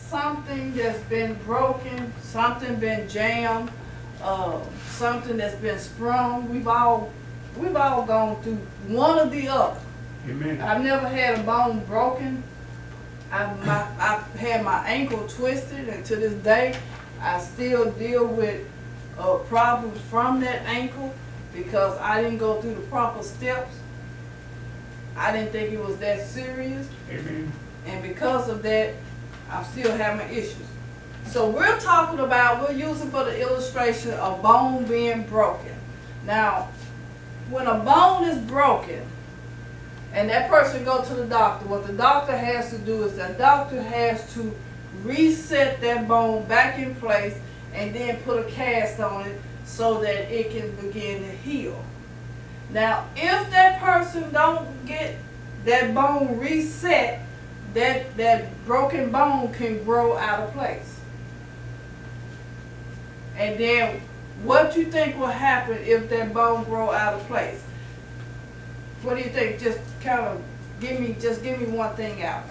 something that's been broken, something been jammed, something that's been sprung. We've all gone through one or the other. Amen. I've never had a bone broken. I've had my ankle twisted, and to this day, I still deal with problems from that ankle because I didn't go through the proper steps. I didn't think it was that serious. Amen. And because of that, I'm still having issues. So we're using for the illustration a bone being broken. Now, when a bone is broken, and that person go to the doctor, what the doctor has to do is the doctor has to reset that bone back in place and then put a cast on it so that it can begin to heal. Now, if that person don't get that bone reset, that broken bone can grow out of place. And then what you think will happen if that bone grow out of place? What do you think? Just kind of give me one thing out.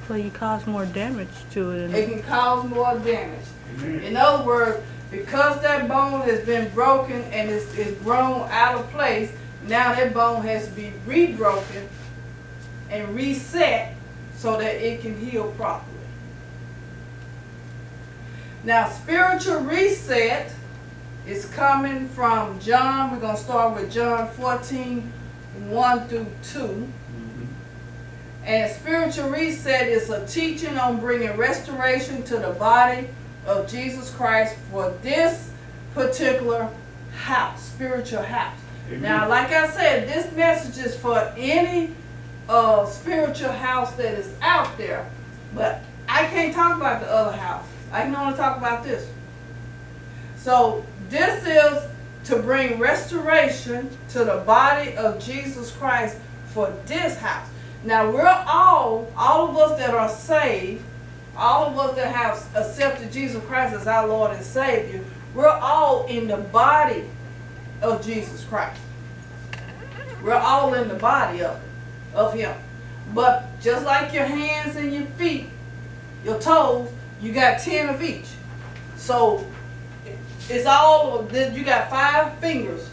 Well, you cause more damage to it. It can cause more damage. Amen. In other words, because that bone has been broken and it's grown out of place, now that bone has to be rebroken and reset so that it can heal properly. Now, spiritual reset is coming from John. We're going to start with John 14, 1 through 2. And spiritual reset is a teaching on bringing restoration to the body of Jesus Christ for this particular house, spiritual house. Amen. Now, like I said, this message is for any spiritual house that is out there, but I can't talk about the other house. I can only talk about this one. So this is to bring restoration to the body of Jesus Christ for this house. Now we're all of us that are saved, all of us that have accepted Jesus Christ as our Lord and Savior, we're all in the body of Jesus Christ. We're all in the body of Him. But just like your hands and your feet, your toes, you got 10 of each. So it's all of this. You got 5 fingers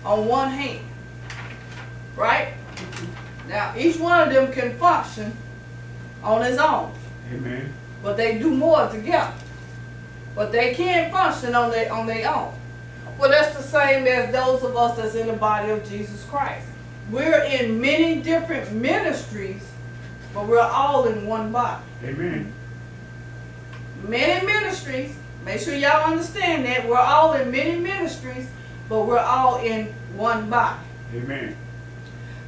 on one hand, right? Now each one of them can function on its own. Amen. But they do more together. But they can't function on their own. Well, that's the same as those of us that's in the body of Jesus Christ. We're in many different ministries, but we're all in one body. Amen. Many ministries. Make sure y'all understand that. We're all in many ministries, but we're all in one body. Amen.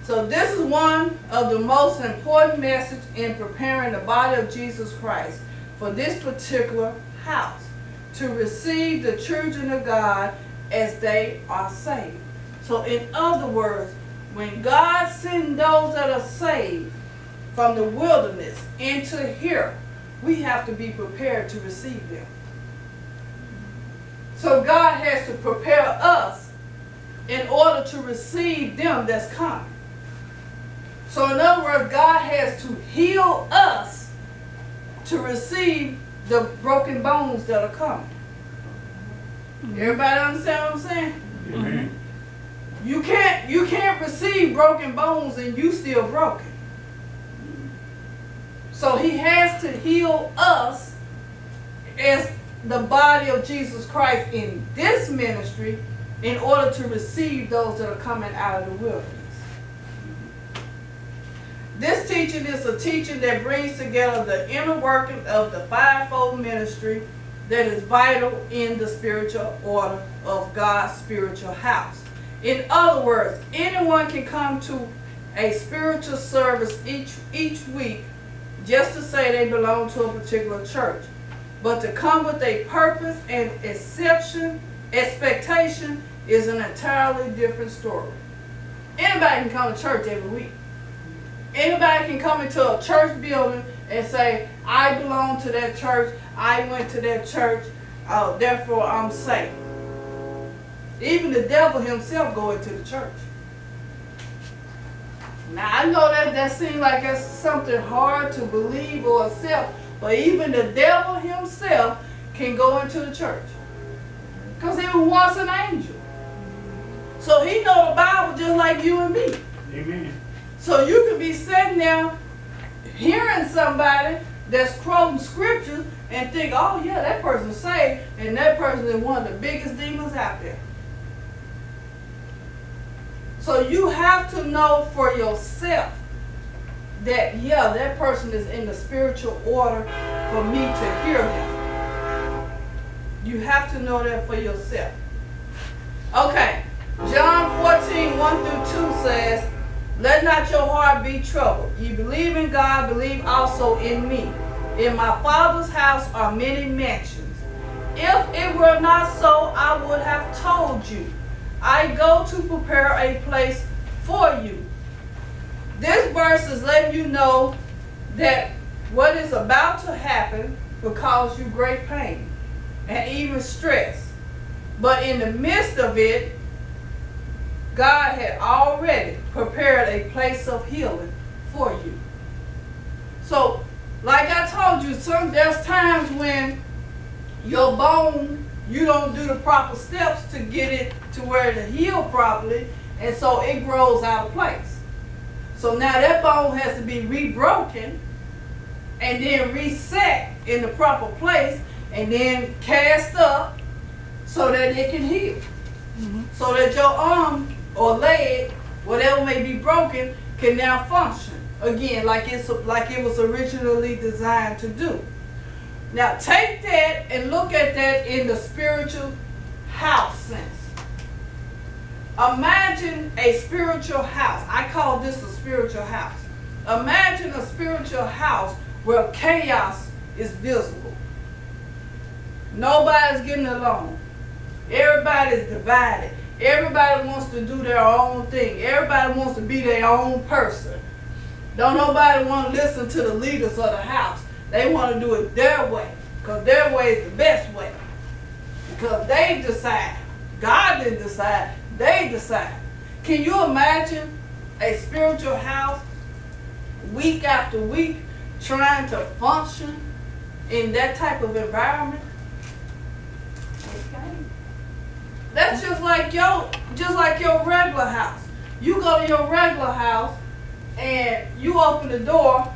So this is one of the most important messages in preparing the body of Jesus Christ for this particular house to receive the children of God as they are saved. So in other words, when God sends those that are saved from the wilderness into here, we have to be prepared to receive them. So God has to prepare us in order to receive them that's coming. So in other words, God has to heal us to receive the broken bones that are coming. Everybody understand what I'm saying? Amen. You can't receive broken bones and you still broken. So He has to heal us as the body of Jesus Christ in this ministry in order to receive those that are coming out of the wilderness. This teaching is a teaching that brings together the inner working of the fivefold ministry that is vital in the spiritual order of God's spiritual house. In other words, anyone can come to a spiritual service each week just to say they belong to a particular church. But to come with a purpose and expectation is an entirely different story. Anybody can come to church every week. Anybody can come into a church building and say, I belong to that church, I went to that church, therefore I'm saved. Even the devil himself go into the church. Now I know that seems like that's something hard to believe or accept, But even the devil himself can go into the church. Because he was once an angel. So he know the Bible just like you and me. Amen. So you could be sitting there hearing somebody that's quoting scriptures and think, oh yeah, that person's saved, and that person is one of the biggest demons out there. So you have to know for yourself that, yeah, that person is in the spiritual order for me to hear them. You have to know that for yourself. Okay, John 14, 1 through 2 says, let not your heart be troubled. You believe in God, believe also in me. In my Father's house are many mansions. If it were not so, I would have told you. I go to prepare a place for you. This verse is letting you know that what is about to happen will cause you great pain and even stress. But in the midst of it, God had already prepared a place of healing for you. So, like I told you, there's times when your bone, you don't do the proper steps to get it to where to heal properly, and so it grows out of place. So now that bone has to be rebroken and then reset in the proper place and then cast up so that it can heal. So that your arm or leg, whatever may be broken, can now function again like it was originally designed to do. Now take that and look at that in the spiritual house sense. Imagine a spiritual house. I call this a spiritual house. Imagine a spiritual house where chaos is visible. Nobody's getting along. Everybody's divided. Everybody wants to do their own thing. Everybody wants to be their own person. Don't nobody want to listen to the leaders of the house. They want to do it their way, because their way is the best way. Because they decide. God didn't decide. They decide. Can you imagine a spiritual house week after week trying to function in that type of environment? Okay. That's just like your regular house. You go to your regular house and you open the door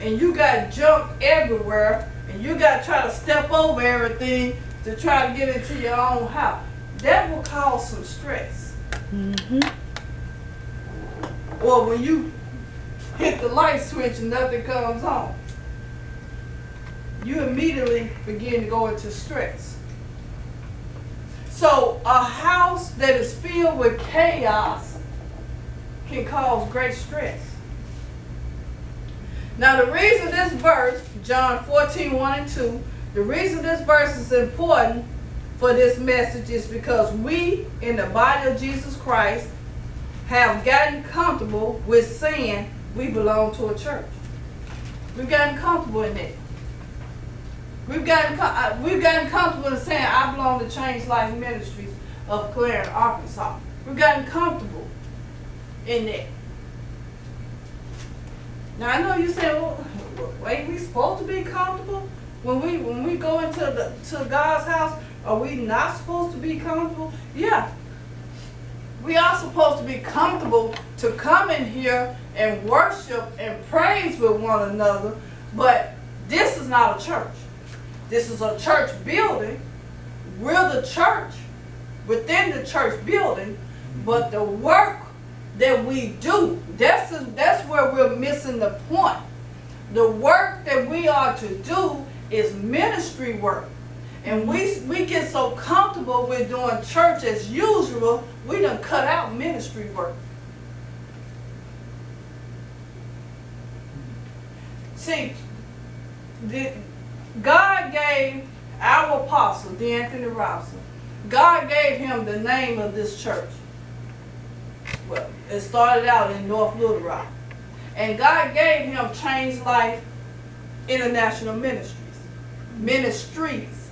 and you got junk everywhere and you got to try to step over everything to try to get into your own house. That will cause some stress. Or when you hit the light switch and nothing comes on, you immediately begin to go into stress. So a house that is filled with chaos can cause great stress. Now the reason this verse, John 14, 1 and 2, the reason this verse is important for this message is because we in the body of Jesus Christ have gotten comfortable with saying we belong to a church. We've gotten comfortable in that. We've gotten comfortable in saying I belong to Change Life Ministries of Clarendon, Arkansas. We've gotten comfortable in that. Now I know you say, well, ain't we supposed to be comfortable when we go into to God's house? Are we not supposed to be comfortable? Yeah. We are supposed to be comfortable to come in here and worship and praise with one another, but this is not a church. This is a church building. We're the church within the church building, but the work that we do, that's where we're missing the point. The work that we are to do is ministry work. And we get so comfortable with doing church as usual, we done cut out ministry work. See, God gave our apostle, Diane Robinson, God gave him the name of this church. Well, it started out in North Little Rock. And God gave him Change Life International Ministries. Ministries.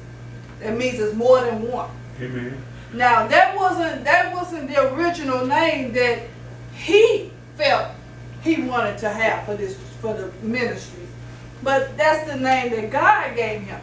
That means it's more than one. Amen. Now that wasn't the original name that he felt he wanted to have for the ministries. but that's the name that God gave him.